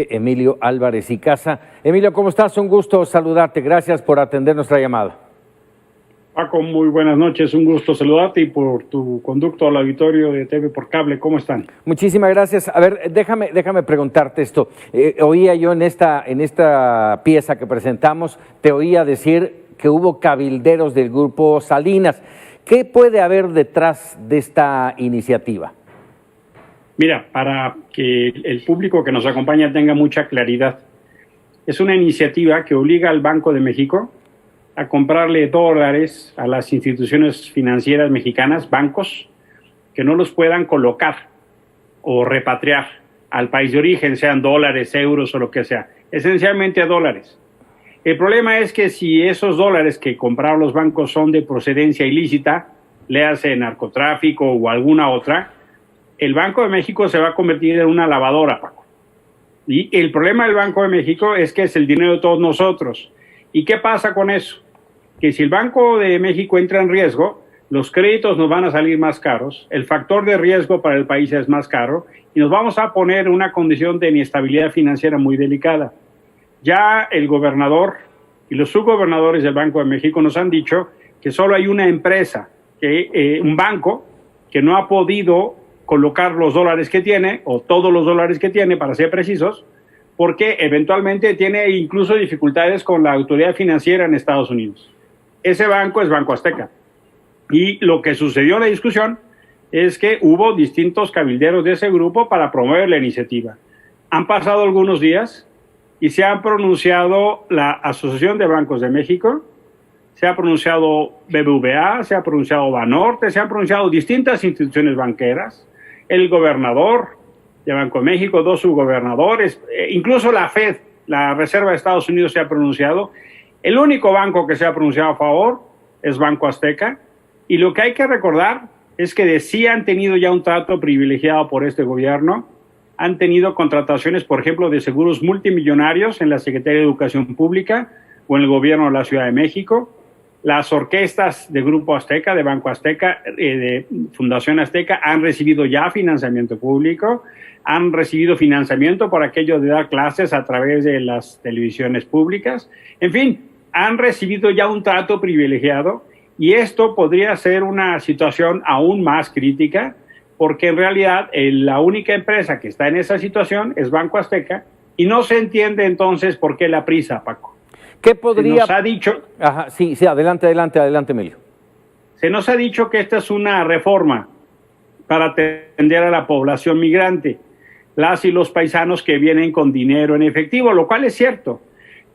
Emilio Álvarez y Casa. Emilio, ¿cómo estás? Un gusto saludarte. Gracias por atender nuestra llamada. Paco, muy buenas noches. Un gusto saludarte y por tu conducto al auditorio de TV por Cable. ¿Cómo están? Muchísimas gracias. A ver, déjame preguntarte esto. Oía yo en esta pieza que presentamos, te oía decir que hubo cabilderos del grupo Salinas. ¿Qué puede haber detrás de esta iniciativa? Mira, para que el público que nos acompaña tenga mucha claridad, es una iniciativa que obliga al Banco de México a comprarle dólares a las instituciones financieras mexicanas, bancos, que no los puedan colocar o repatriar al país de origen, sean dólares, euros o lo que sea, esencialmente a dólares. El problema es que si esos dólares que compraron los bancos son de procedencia ilícita, léase narcotráfico o alguna otra, el Banco de México se va a convertir en una lavadora, Paco. Y el problema del Banco de México es que es el dinero de todos nosotros. ¿Y qué pasa con eso? Que si el Banco de México entra en riesgo, los créditos nos van a salir más caros, el factor de riesgo para el país es más caro y nos vamos a poner en una condición de inestabilidad financiera muy delicada. Ya el gobernador y los subgobernadores del Banco de México nos han dicho que solo hay una empresa, un banco, que no ha podido colocar los dólares que tiene, o todos los dólares que tiene, para ser precisos, porque eventualmente tiene incluso dificultades con la autoridad financiera en Estados Unidos. Ese banco es Banco Azteca. Y lo que sucedió en la discusión es que hubo distintos cabilderos de ese grupo para promover la iniciativa. Han pasado algunos días y se ha pronunciado la Asociación de Bancos de México, se ha pronunciado BBVA, se ha pronunciado Banorte, se han pronunciado distintas instituciones banqueras, el gobernador de Banco de México, 2 subgobernadores, incluso la Fed, la Reserva de Estados Unidos, se ha pronunciado. El único banco que se ha pronunciado a favor es Banco Azteca, y lo que hay que recordar es que sí han tenido ya un trato privilegiado por este gobierno, han tenido contrataciones, por ejemplo, de seguros multimillonarios en la Secretaría de Educación Pública o en el gobierno de la Ciudad de México. Las orquestas de Grupo Azteca, de Banco Azteca, de Fundación Azteca, han recibido ya financiamiento público, han recibido financiamiento por aquello de dar clases a través de las televisiones públicas. En fin, han recibido ya un trato privilegiado y esto podría ser una situación aún más crítica porque en realidad la única empresa que está en esa situación es Banco Azteca y no se entiende entonces por qué la prisa, Paco. ¿Qué podría...? Se nos ha dicho... Ajá, sí, adelante, Emilio. Se nos ha dicho que esta es una reforma para atender a la población migrante, las y los paisanos que vienen con dinero en efectivo, lo cual es cierto.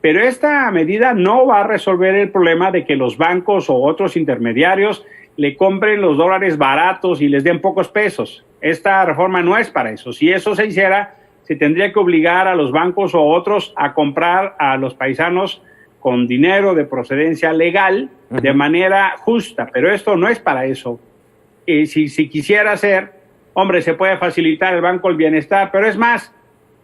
Pero esta medida no va a resolver el problema de que los bancos o otros intermediarios le compren los dólares baratos y les den pocos pesos. Esta reforma no es para eso. Si eso se hiciera, se tendría que obligar a los bancos o otros a comprar a los paisanos con dinero de procedencia legal de manera justa, pero esto no es para eso. Si quisiera ser, hombre, se puede facilitar el Banco del Bienestar, pero es más,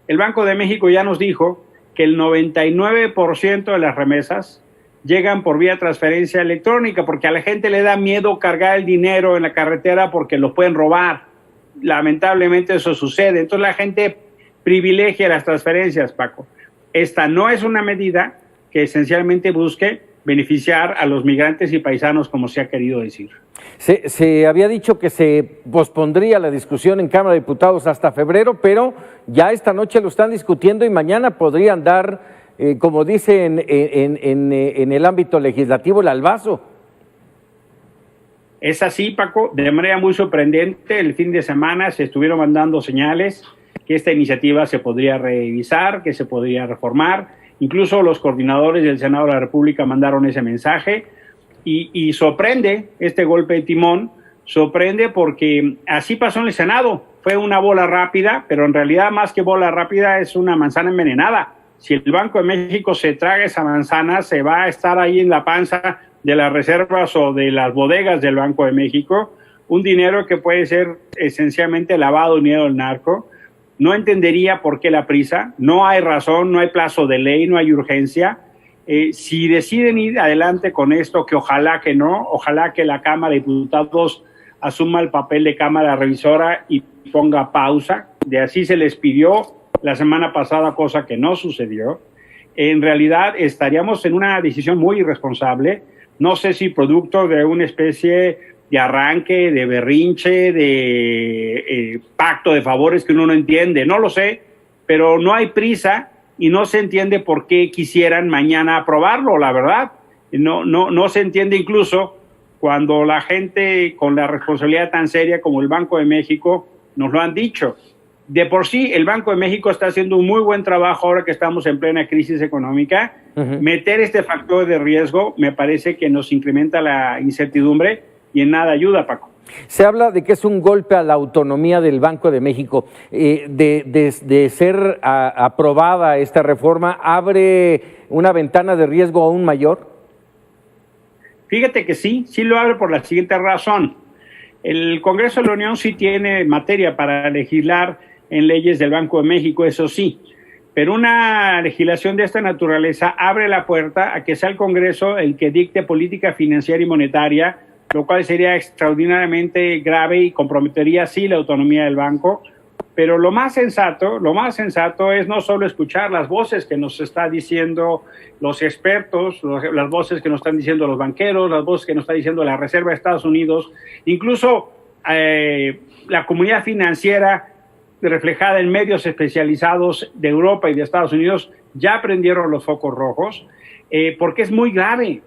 el Banco de México ya nos dijo que el 99% de las remesas llegan por vía transferencia electrónica, porque a la gente le da miedo cargar el dinero en la carretera porque lo pueden robar. Lamentablemente eso sucede, entonces la gente privilegia las transferencias, Paco. Esta no es una medida que esencialmente busque beneficiar a los migrantes y paisanos, como se ha querido decir. Se había dicho que se pospondría la discusión en Cámara de Diputados hasta febrero, pero ya esta noche lo están discutiendo y mañana podrían dar, como dicen en el ámbito legislativo, el albazo. Es así, Paco, de manera muy sorprendente. El fin de semana se estuvieron mandando señales que esta iniciativa se podría revisar, que se podría reformar. Incluso los coordinadores del Senado de la República mandaron ese mensaje y sorprende este golpe de timón, sorprende porque así pasó en el Senado. Fue una bola rápida, pero en realidad más que bola rápida es una manzana envenenada. Si el Banco de México se traga esa manzana, se va a estar ahí en la panza de las reservas o de las bodegas del Banco de México, un dinero que puede ser esencialmente lavado, dinero del narco. No entendería por qué la prisa, no hay razón, no hay plazo de ley, no hay urgencia. Si deciden ir adelante con esto, que ojalá que no, ojalá que la Cámara de Diputados asuma el papel de Cámara Revisora y ponga pausa, de así se les pidió la semana pasada, cosa que no sucedió, en realidad estaríamos en una decisión muy irresponsable. No sé si producto de una especie de arranque, de berrinche, de pacto de favores que uno no entiende, no lo sé, pero no hay prisa y no se entiende por qué quisieran mañana aprobarlo, la verdad. No se entiende incluso cuando la gente con la responsabilidad tan seria como el Banco de México nos lo han dicho. De por sí, el Banco de México está haciendo un muy buen trabajo ahora que estamos en plena crisis económica. Meter este factor de riesgo me parece que nos incrementa la incertidumbre y en nada ayuda, Paco. Se habla de que es un golpe a la autonomía del Banco de México. De ser aprobada esta reforma, ¿abre una ventana de riesgo aún mayor? Fíjate que sí lo abre por la siguiente razón. El Congreso de la Unión sí tiene materia para legislar en leyes del Banco de México, eso sí, pero una legislación de esta naturaleza abre la puerta a que sea el Congreso el que dicte política financiera y monetaria, lo cual sería extraordinariamente grave y comprometería sí la autonomía del banco. Pero lo más sensato es no solo escuchar las voces que nos está diciendo los expertos, las voces que nos están diciendo los banqueros, las voces que nos está diciendo la Reserva de Estados Unidos, incluso la comunidad financiera reflejada en medios especializados de Europa y de Estados Unidos ya prendieron los focos rojos, porque es muy grave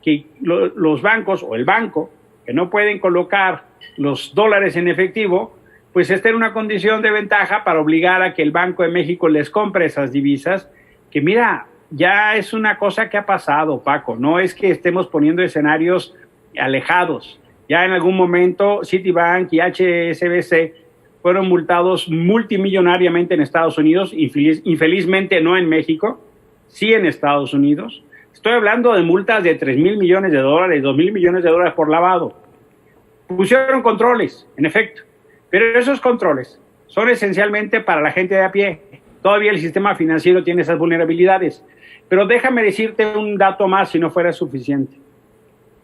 que los bancos o el banco que no pueden colocar los dólares en efectivo, pues está en una condición de ventaja para obligar a que el Banco de México les compre esas divisas, que mira, ya es una cosa que ha pasado, Paco, no es que estemos poniendo escenarios alejados. Ya en algún momento Citibank y HSBC fueron multados multimillonariamente en Estados Unidos, infelizmente no en México, sí en Estados Unidos. Estoy hablando de multas de 3,000 millones de dólares, 2,000 millones de dólares por lavado. Pusieron controles, en efecto. Pero esos controles son esencialmente para la gente de a pie. Todavía el sistema financiero tiene esas vulnerabilidades. Pero déjame decirte un dato más si no fuera suficiente.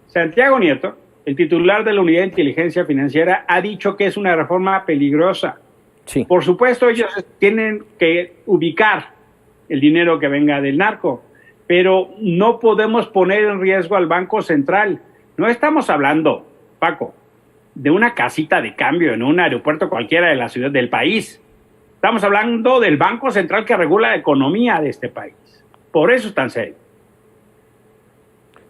Santiago Nieto, el titular de la Unidad de Inteligencia Financiera, ha dicho que es una reforma peligrosa. Sí. Por supuesto, ellos tienen que ubicar el dinero que venga del narco, pero no podemos poner en riesgo al Banco Central. No estamos hablando, Paco, de una casita de cambio en un aeropuerto cualquiera de la ciudad del país. Estamos hablando del Banco Central que regula la economía de este país. Por eso es tan serio.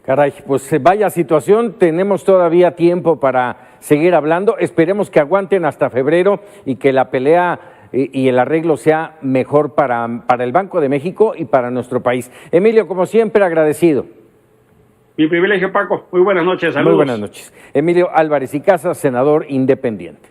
Caray, pues vaya situación, tenemos todavía tiempo para seguir hablando. Esperemos que aguanten hasta febrero y que la pelea y el arreglo sea mejor para el Banco de México y para nuestro país. Emilio, como siempre, agradecido. Mi privilegio, Paco. Muy buenas noches. Saludos. Muy buenas noches. Emilio Álvarez y Casas, senador independiente.